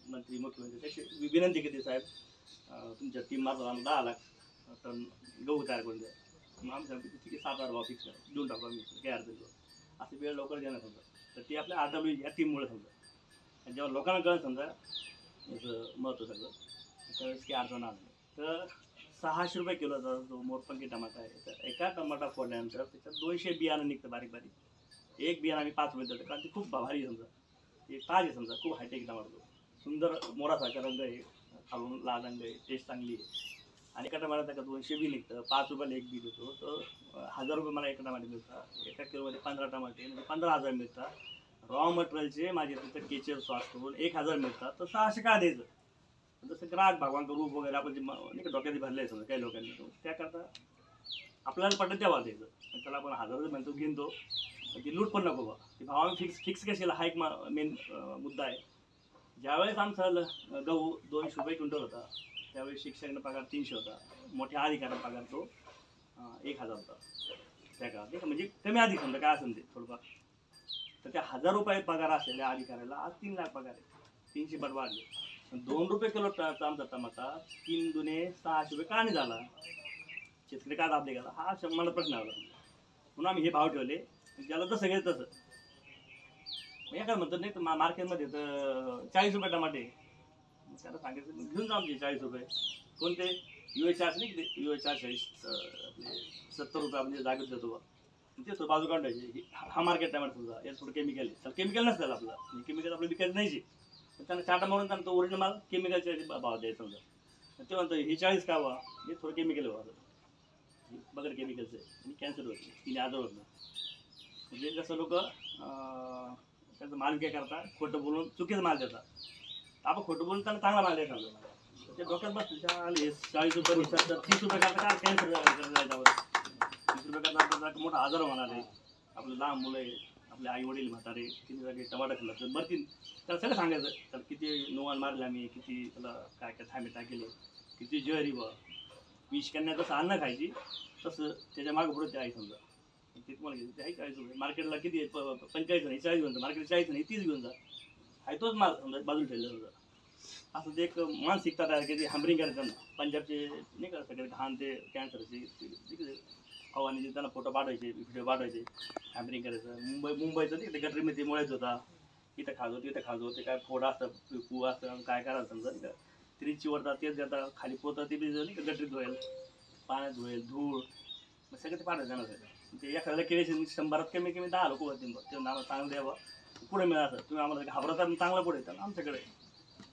मंत्री मुख्यमंत्री त्याची विनंती केली, साहेब तुमच्या टीम मार्फत आम्हाला 10 लाख टन गहू तयार करून द्या. मग आमच्या ठीक आहे 7,000 भाव फिक्स करा, देऊन टाकू आम्ही, काय अडचण नाही. असं वेळ लवकर देणार समजा. तर ते आपल्या RW या टीममुळे समजा, आणि जेव्हा लोकांना कळत समजा याचं महत्त्व सगळं, त्यावेळेस काही अडचण आलं नाही. तर 600 रुपये किलोचा जो मोरपंखी टमाटा आहे, तर एका टमाटा फोडल्यानंतर त्याच्यात 200 बियाणं निघतं बारीक बारीक. एक बियाणं आम्ही 5 रुपये देतो, कारण ते खूप भारी समजा, ते ताज आहे समजा, खूप हायटेक टमाटो, सुंदर मोरासारखा रंग आहे, खालून लाल रंग आहे, टेस्ट चांगली आहे. आणि एका टमाट्यात का 200 बी निघतं, 5 रुपयाला एक बी देतो. तर 1000 रुपये मला एका टमाटे मिळतात. एका किलोमध्ये 15 टमाटे म्हणजे 15,000 मिळतात. रॉ मटेरियलचे माझे तिथं केचर सॉस करून 1000 मिळतात. तर 600 का द्यायचं? जसं ग्राहक भगवान रूप वगैरे आपण जे नाही का डोक्यात भरले समजा काही लोकांनी, त्याकरता आपल्याला पटत तेव्हा द्यायचं. त्याला आपण 1000 म्हणतो घेऊन तो, ती लूट पण नको बा. ती भाव आम्ही फिक्स कशाला हा एक मेन मुद्दा आहे. ज्यावेळेस आमचा गहू 200 रुपये क्विंटल होता, त्यावेळेस शिक्षकांना पगार 300 होता, मोठ्या अधिकाऱ्यांना पगार तो 1000 होता त्या काळात, नाही का. म्हणजे कमी अधिक समजा काय असेल ते थोडंफार. तर त्या 1000 रुपये पगार असलेल्या अधिकाऱ्याला आज 3 लाख पगार आहे, 300 बट वाढले. 2 रुपये किलो आमचा टमाटा 3 दुने 600 रुपये का नाही झाला? शेतकरी का दाबले गेला हा मला प्रश्न आला. म्हणून आम्ही हे भाव ठेवले, ज्याला जसं घ्यायचं तसं. मी काय म्हणतो नाही तर मार्केटमध्ये तर 40 रुपये टमाटे, त्याला सांगायचं घेऊन जा आमचे 40 रुपये. कोणते US 400 नाही, US 440 आपले 70 रुपये म्हणजे जागेत देतो बा, ते थोडं बाजू काढायचे. हा मार्केट टमाटा समजा, यात थोडं केमिकल आहे, तर केमिकल नसतं आपलं, केमिकल आपलं विकायचं नाही. पण त्यांना चाटा मारून त्यांना तो ओरिजिनल माल केमिकलचे भाव द्यायचा समजा. ते म्हणतो हे 40 का बा, हे थोडं केमिकल व्हा बगर केमिकलचं आहे, आणि कॅन्सर होत नाही, तिने आजार होत नाही. म्हणजे जसं लोक त्याचं माल काय करतात, खोटं बोलून चुकीचं माल देतात. आपण खोटं बोलून त्यांना चांगला माल द्यायचा समजा. ते डोक्यात बसतं 40 रुपये 30 रुपये करता काय कॅन्सर जायच्यावर, 30 रुपये करता आपल्याला मोठा आजार होणार आहे. आपलं लहान मुलं आहे, आपले आई वडील म्हातारे, तिने जागे टमाटा खाल्ला तर बरतील. त्याला सगळं सांगायचं, त्याला किती नोवान मारले आम्ही, किती त्याला काय काय थांबे टाकेले, किती ज्वारी बा विष कन्या जसं अन्न खायची तसं त्याच्या मागं पुढे ते आहे समजा. ते तुम्हाला घ्यायचं ते आहे 40 रुपये. मार्केटला किती 45 नाही 40 घेऊन जा, मार्केट 40 नाही 30 घेऊन जा, आहे तोच माल समजा बाजूला ठेवला समजा. असं ते एक मानसिकता तयार केली हॅम्बरिंग करायचं त्यांना. पंजाबचे नाही का सगळे घाण ते कॅन्सरचे फवानी त्यांना फोटो पाठवायचे, व्हिडिओ पाठवायचे, हॅम्बरिंग करायचं. मुंबईचं नाही ते गटरीमध्ये मुळायचं होता, इथं खाजो तिथं खाजो, ते काय फोड असतं कू असतं काय करायचं समजा नाही का. त्रिची वरतात तेच देतात, खाली पोतं ते बी नाही का गटरीत धुवेल, पाण्यात धुवेल, धूळ, मग सगळं ते पाठवायचं त्यांना. ते एखाद्याला केले 100 कमी 10 लोक होते, ते आम्हाला चांगलं द्यावं पुढे मिळालं. तुम्ही आम्हाला घाबरता चांगलं पुढे तर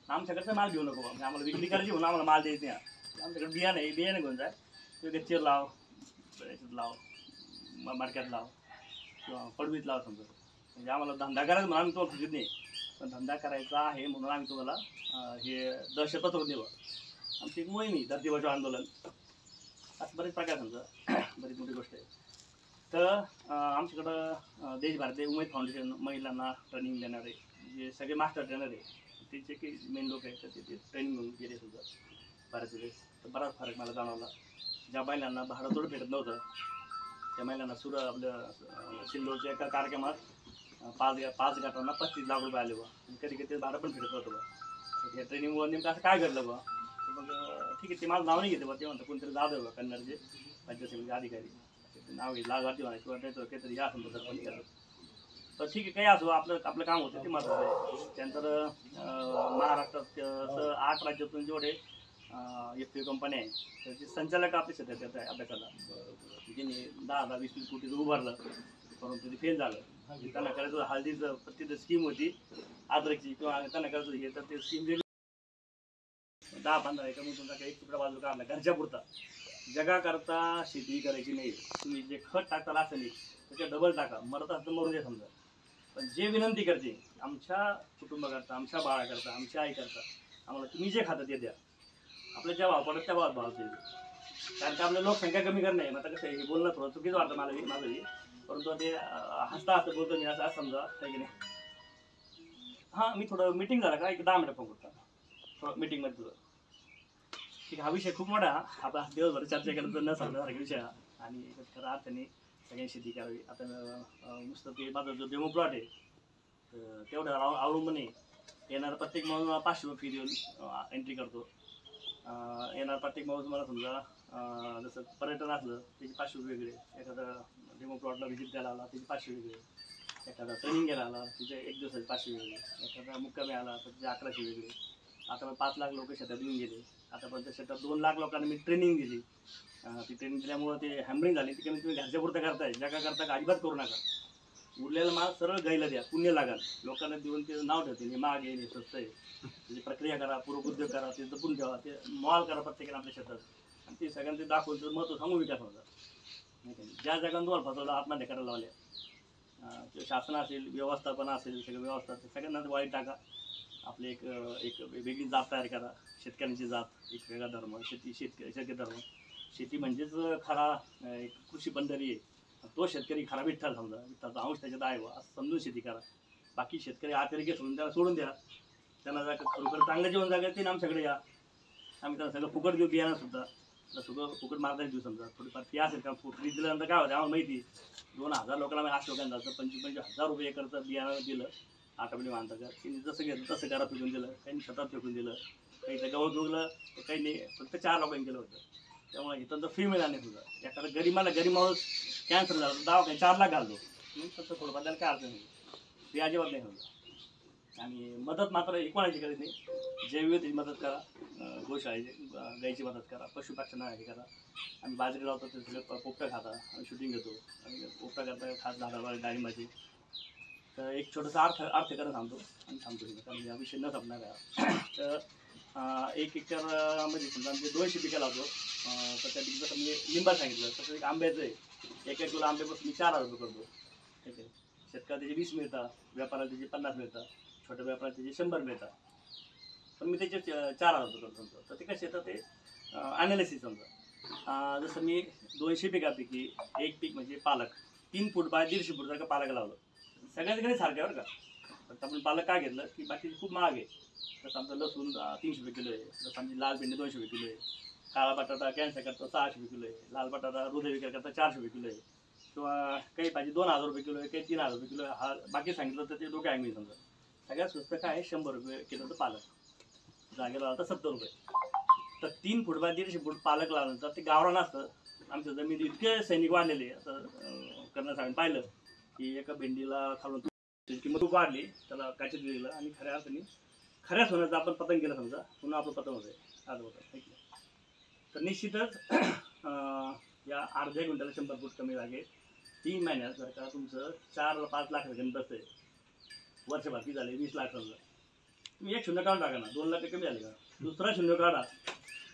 आमच्याकडे माल घेऊ नको, म्हणजे आम्हाला विक्री करायची म्हणून आम्हाला माल द्यायचे नाही. आमच्याकडे बियाणे घेऊन जाय, ते गच्चीवर लाव, याच्यात लाव, मार्केट लाव किंवा पडवीत लाव समजा. म्हणजे आम्हाला धंदा करायचा म्हणून आम्ही तुम्हाला सुचत नाही, पण धंदा करायचा आहे म्हणून आम्ही तुम्हाला हे दहशतपत्र देवा. आमची एक मोहीम आहे धरती बचाव आंदोलन, असं बरेच प्रकार समजा, बरीच मोठी गोष्ट आहे. तर आमच्याकडं देशभारती उमेद फाउंडेशन महिलांना ट्रेनिंग देणारे जे सगळे मास्टर ट्रेनर आहे, त्यांचे काही मेन लोक आहेत, तर ते ट्रेनिंग घेऊन गेले सुद्धा बऱ्याच वेळेस. तर बराच फरक मला जाणवला. ज्या महिलांना भाडं थोडं भेटत नव्हतं, त्या महिलांना आपल्या सिल्लोडच्या एका कार्यक्रमात 5 गटांना 35 लाख रुपये आले बा. कधी कधी भाडं पण भेटत नव्हतं बा. या ट्रेनिंगवर नेमकं असं काय घडलं बा. तर मग ठीक आहे, ते माझं नाव नाही घेते बा, ते म्हणतं कोणतरी जाधव बा कन्नडचे पंचायत समिती अधिकारी, नाव घेतलं लाभार्थी म्हणा किंवा काहीतरी या समजा सरपंच केलं. तर ठीक आहे, काही असो, आपलं काम होतं ते महत्त्वाचं आहे. त्यानंतर महाराष्ट्रात 8 राज्यातून जेवढे FPO कंपन्या आहे त्याचे संचालक आपले सध्या त्याच्या अभ्यासाला, ज्यांनी 10-20 कोटीचं उभारलं, परंतु ते फेल झालं. त्यांना करायचं हळदीचं तिथं स्कीम होती अद्रकची, किंवा त्यांना करायचं हे, तर ते स्कीम 10-15 एकर तुमचा काही 1 तुकडा बाजू काढला घरच्या पुरता. जगाकरता शेती करायची नाही. तुम्ही जे खत टाकता असेल त्याच्या डबल टाका, मरत असतं मरू दे समजा. पण जे विनंती करते आमच्या कुटुंबाकरता, आमच्या बाळाकरता, आमच्या आईकरता, आम्हाला तुम्ही जे खातं ते द्या. आपल्या ज्या भाव पडत त्या भावात भाव द्यायचे, कारण की आपल्या लोकसंख्या कमी करणं आहे. आता कसं आहे, हे बोलणं थोडं चुकीचं वाटतं माझं, परंतु ते हसता बोलतो मी असं समजा आहे की नाही. हां, मी थोडं मीटिंग झालं का, एक 10 मिनिटं फोन करतो. मीटिंगमध्ये तुझं ठीक आहे. हा विषय खूप मोठा आपला दिवसभर चर्चा केला तर न समजण्यासारखा विषय हा. आणि खरं अर्थाने सगळ्यांनी शेती करावी. आता नुसतं ते माझा जो डेमो प्लॉट आहे तर तेवढं अवलंबून आहे. येणारा प्रत्येक माणूस 500 रुपये फी देऊन एंट्री करतो. येणार प्रत्येक माणूस मला समजा जसं पर्यटन असलं त्याचे 500 रुपये वेगळे, एखादा डेमो प्लॉटला व्हिजिट द्यायला आला त्याचे 500 वेगळे, एखादा ट्रेनिंग घ्यायला आला तिचे 1 दिवसाचे 500 वेगळे, एखादा मुक्कामी आला तर तिचे 1100 वेगळे. आता 5 लाख लोक शेतात येऊन गेले. आतापर्यंत शेतात 2 लाख लोकांना मी ट्रेनिंग दिली. ती ट्रेनिंग दिल्यामुळं ते हॅमरिंग झाली. तिकडे तुम्ही घरच्या पुरतं करताय, जगा करता अजिबात करू नका. उरलेला माल सरळ गाईला द्या, पुण्य लागाल. लोकांना देऊन ते नाव ठेवते हे माग आहे, हे स्वस्त आहे. त्याची प्रक्रिया करा, पूर्व उद्योग करा, ते जपून ठेवा, ते मॉल करा प्रत्येकाने आपल्या शेतात. आणि ते सगळ्यांना ते दाखवून त्याचं महत्त्व सांगू विकास होता. ज्या जगांना तुम्हाला फसवलं आत्महत्या करायला लावल्या, शासन असेल, व्यवस्थापन असेल, सगळं व्यवस्था सगळ्यांना वाईट टाका. आपले एक वेगळी जात तयार करा, शेतकऱ्यांची जात, एक वेगळा धर्म, शेतकरी धर्म. शेती म्हणजेच खरा एक कृषी पंढरी आहे. तो शेतकरी खरा विठ्ठल समजा, विठ्ठलचा अंश त्याच्यात आहे असं समजून शेती करा. बाकी शेतकरी अतिरेकी सोडून त्याला सोडून द्या. त्यांना जर खरोखर चांगलं जीवन जगायचं ते आमच्याकडे या. आम्ही त्यांना सगळं फुकट देऊ, बियाणं सुद्धा सगळं फुकट मारता देऊ. समजा थोडीफार फी असेल का फ्री दिल्यानंतर काय होतं आम्हाला माहिती. 2000 लोकांना आम्ही 8 लोकांना जातं 25,000 रुपये एकरचं बियाणं दिलं. आठवडी मानता त्यांनी जसं घेतलं तसं घरात फेकून दिलं, काही शेतात फेकून दिलं, काही तर गवत उगलं, काही नाही. फक्त 4 लोकांनी केलं होतं. त्यामुळे इथं तर फ्री मिळालं नाही सुद्धा. एखादा गरीब माणूस कॅन्सर झाला दवाखान्यात 4 लाख घालतो. मग तसं थोडं बदलायला काय अडचण नाही, ते अजिबात नाही समजा. आणि मदत मात्र कोणाची करत नाही. जैविक मदत करा, गोशाळेची गायची मदत करा, पशुपक्ष्यांना हे करा. आम्ही बाजरी लावतो ते सगळे पोपटं खाता, आम्ही शूटिंग घेतो आणि पोपटा करता खास झाडाला डाळिंबाची. तर एक छोटंसं अर्थकारण सांगतो आणि थांबतो कारण या विषय न संपणार आहे. तर 1 एकरमध्ये समजा आमचे 200 पिकं लावतो. तर त्या पिकं जसं मी लिंबा सांगितलं तसं एक आंब्याचं आहे. 1 किलो आंब्यापासून मी 4000 रुपये करतो. ठीक आहे. शेतकऱ्याला त्याचे 20 मिळतात, व्यापाराला त्याचे 50 मिळतात, छोट्या व्यापाराला त्याचे 100 मिळतात. पण मी त्याचे 4000 रुपये करतो समजा. तर ते कसे येतं ते ॲनालिसिस समजा. जसं मी 200 पिकापैकी 1 पीक म्हणजे पालक 3 फूट बाय 150 फूट जर का पालक लावलं, सगळ्याच गणित सारखं आहे बरं का. फक्त आपण पालक काय घेतलं की बाकी खूप महाग आहे. तसं आमचं लसूण 300 रुपये किलो आहे, जसं आमची लाल भेंडी 200 रुपये किलो आहे, काळा बटाटा कॅन्सर करता 600 रुपये किलो आहे, लाल बटाटा हृदय विकार करता 400 रुपये किलो आहे, किंवा काही भाजी 2000 रुपये किलो आहे, काही 3000 रुपये किलो आहे. हा बाकी सांगितलं तर ते डोके आहे मी समजा. सगळ्यात स्वस्त काय आहे 100 रुपये किलोचं पालक, जागेला लावता 70 रुपये. तर 3 फूट बाय 150 फूट पालक लावल्यानंतर ते गावरान असतं. आमच्या जमिनीत इतके सैनिक वाढलेले असं करण्यासाठी पाहिलं की एका भेंडीला खालून किंमत खूप वाढली, त्याला काचेत दिलं आणि खऱ्या अर्थाने खऱ्या सोन्याचं आपण पतंग केलं समजा, पुन्हा आपलं पतंग होतं आज होतं. तर निश्चितच या अर्ध्या गुंठ्याला 100 फूट कमी जागे 3 महिन्यात जर का तुमचं 4-5 लाख गणित असते, वर्षभर ती झाले 20 लाख समजा. तुम्ही 1 शून्य काढून टाका ना, 2 लाख कमी झाले का. दुसरा शून्य काढा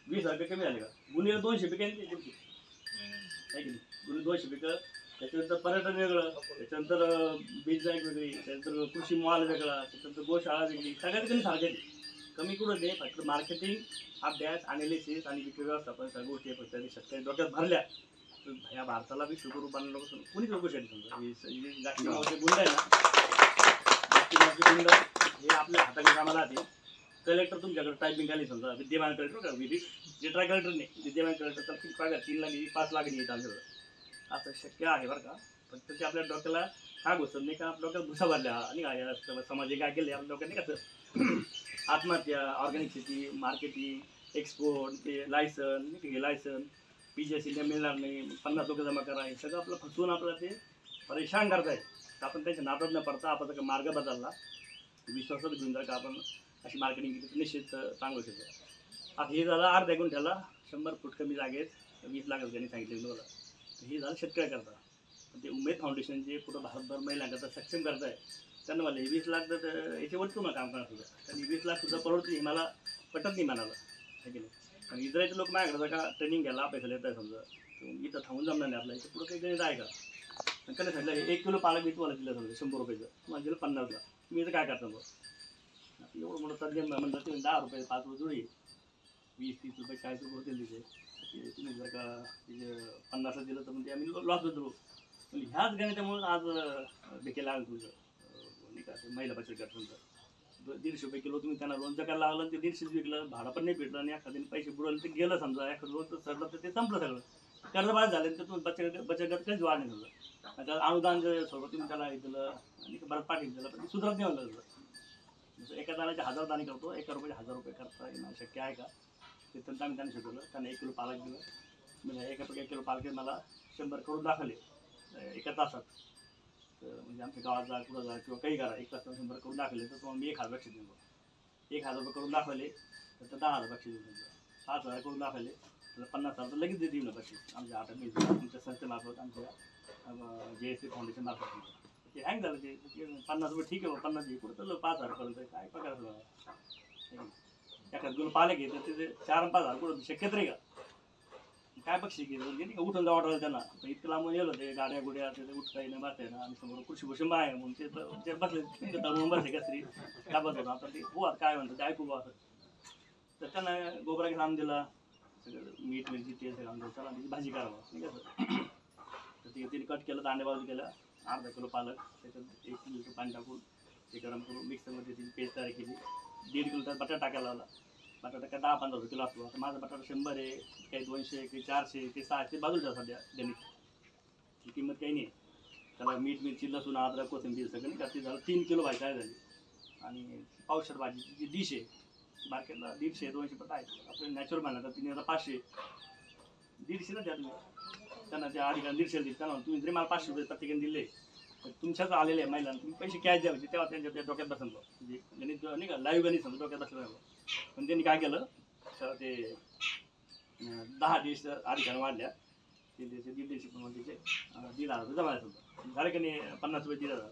20,000 रुपये कमी झाले का. गुन्हे 200 पिकं आहे की नाही, गुन्हे 200 पिकं. त्याच्यानंतर पर्यटन वेगळं, त्याच्यानंतर बीज बँक वेगळी, त्याच्यानंतर कृषी मॉल वेगळा, त्याच्यानंतर गोशाळा वेगळी. सगळ्यात कमी सारखे कमी कुठं नाही. फक्त मार्केटिंग, अभ्यास, ॲनालिसिस आणि विक्री व्यवस्थापन सगळ्या गोष्टी फक्त शेतकरी डोक्यात भरल्या तर ह्या भारताला बी सुखरूपाने लोक कोणीच लोक शेती समजा. जास्ती मोठे गुंड आहे ना, जास्ती गुंड हे आपल्या हाताने कामाला राहते. कलेक्टर तुमच्याकडे टायपिंग आली समजा, विद्यमान कलेक्टर का जे ट्राय कलेक्टर नाही, विद्यमान कलेक्टर तर किती पगार 3 लाख 5 लाख येत आमच्याकडं. असं शक्य आहे बरं का. फक्त ते आपल्या डोक्याला काय घुसत नाही का, आपल्या डोक्यात भुसा भरल्या आणि काय समाज काय केले आपल्या डोक्याने कसं आत्महत्या, ऑर्गॅनिक शेती, मार्केटिंग, एक्सपोर्ट, ते लायसन, हे लायसन PGS मिळणार नाही, 50 लोक जमा करा, हे सगळं आपलं फसवून आपलं ते परेशान करताय. तर आपण त्याच्या नादात न पडता आपण जर मार्ग बदलला, विश्वासात घेऊन जर का आपण अशी मार्केटिंग केली तर निश्चित चांगलं शकतो. आता हे झालं अर्ध्या गुंठ्याला 100 फूट कमी जागेत 20 लाख रुपयांनी सांगितले मला. हे झालं शेतकऱ्याकरता. ते उमेद फाउंडेशन जे पुढं भारतभर महिलांकरता सक्षम करत आहे त्यांना मला 20 लाख तर याच्यावरती तुम्हाला काम करणार सुद्धा. कारण 20 लाख सुद्धा परवडते हे मला पटत नाही म्हणाला आहे की नाही. आणि इस्रायलचे लोक माझ्याकडे जर का ट्रेनिंग घ्यायला पैसा येत आहे समजा, इथं थांबून जमणार नाही आपल्या इथं पुढं काही गणित आहे का. आणि त्याला सांगितलं 1 किलो पालक मी तुम्हाला दिलं समजा 100 रुपयाचं, तुम्हाला दिलं 50 ला, तुम्ही इथं काय करता मग. एवढं मोठं तज्ञ म्हणलं तुम्ही 10 रुपये 5 रुपये जुळी 20-30 रुपये 40 रुपये होतील तिथे. तुम्ही जर का तिथे 50 दिलं तर म्हणजे आम्ही लॉस होतो. ह्याच गणितामुळे आज देखील लागलं तुझं नाही का, महिला बचत गट तुमचं 150 किलो तुम्ही त्यांना लोणचं करायला लागलं ते 150 विकलं, भाडं पण नाही भेटलं आणि एखाद्याने पैसे बुडवले ते गेलं समजा, एखादं लोणचं सडलं तर ते संपलं सगळं. कर्जबाज झाले तर तुम्ही बचत गट कधीच वाढ नाही झालं. आता अनुदान सोबत तुम्ही त्याला हे दिलं आणि बरं पाठवून दिलं पण ते सुधारत नाही म्हणलं जसं एका दाण्याचे 1000 दाणे करतो, एका रुपयाचे 1000 रुपये करता येणं शक्य आहे का? ते त्यांना आम्ही त्यांना शिकवलं. त्यांना 1 किलो पालक दिलं, म्हणजे 1 किलो पालक मला 100 करून दाखवले एका तासात. तर म्हणजे आमच्या गावात जा कुठं जा किंवा काही करा 1 तासात 100 करून दाखवले तर तुम्हाला मी 1000 बक्षीस देतो. 1000 रुपये करून दाखवले तर 10,000 बक्षीस देतो. 5,000 करून दाखवले तर 50,000 तर लगेच देतील ना बक्षीस. आमच्या हातात मिळतील तुमच्या संस्थेमार्फत, आमच्या JSC फाउंडेशन मार्फत. ते हँग झालं ते 50 रुपये ठीक आहे, 50 घे कुठं तर 5,000 पर्यंत काय पगार एखादं किलो पालक घेतं तिथे 4 आणि 5,000 कुठं शक्यत रे का? काय बक्षीस घेतं नाही का? उठून जावं वाटलं त्यांना. इतकं लांबून गेलं ते गाड्या गुड्या तिथे उठता येणं बसता येणं आणि समोर कृषी भूषण आहे म्हणून ते बसले तरुण बसले कसरी दाबत होता. आता ते हो काय म्हणतं ते ऐकू असं. तर त्यांना गोबरा घेऊन आणून दिला, सगळं मीठ मिरची तेल सगळं आणून चला त्याची भाजी करावं नाही का? तर ते तिने कट केलं, दांडे बाजू केलं, अर्धा किलो पालक त्याच्यात 1 लिटर पाणी टाकून ते गरम करून मिक्सरमध्ये त्याची पेस्ट तयार केली. 1.5 किलो तर बटाटा टाकायला लावला. बटाटा काय 10-15 किलो असतो. आता माझा बटाटा 100 आहे, काही 200, काही 400, काही 600 बाजूला सध्या गणित. ही किंमत काही नाही. त्याला मीठ मिरची लसूण अद्रक कोथिंबीर सगळं नाही का ते झालं 3 किलो भाजी तयार झाली. आणि पावशेर भाजी जी डिश आहे मार्केटला 150-200 पण आहे. आपलं नॅचरल म्हणलं तर 3 आता 500 150 ना द्या तुम्ही. त्यांना त्या अधिकारी 150 दिले. त्यांना तुम्ही जरी मला 500 रुपये प्रत्येकाने दिले तर तुमच्याच आलेले आहे महिलांना तुम्ही पैसे कॅश द्यायचे. तेव्हा त्यांच्या डोक्यात बसलं म्हणजे गणित नाही का लाईव्ह गणित समजा डोक्यात बसलं. पण त्यांनी काय केलं तर ते 10 डिश अधिकारी वाढल्या. ते 150 पण म्हणजे 1,500 जमा झाले. झाले की नाही 50 रुपये 1,000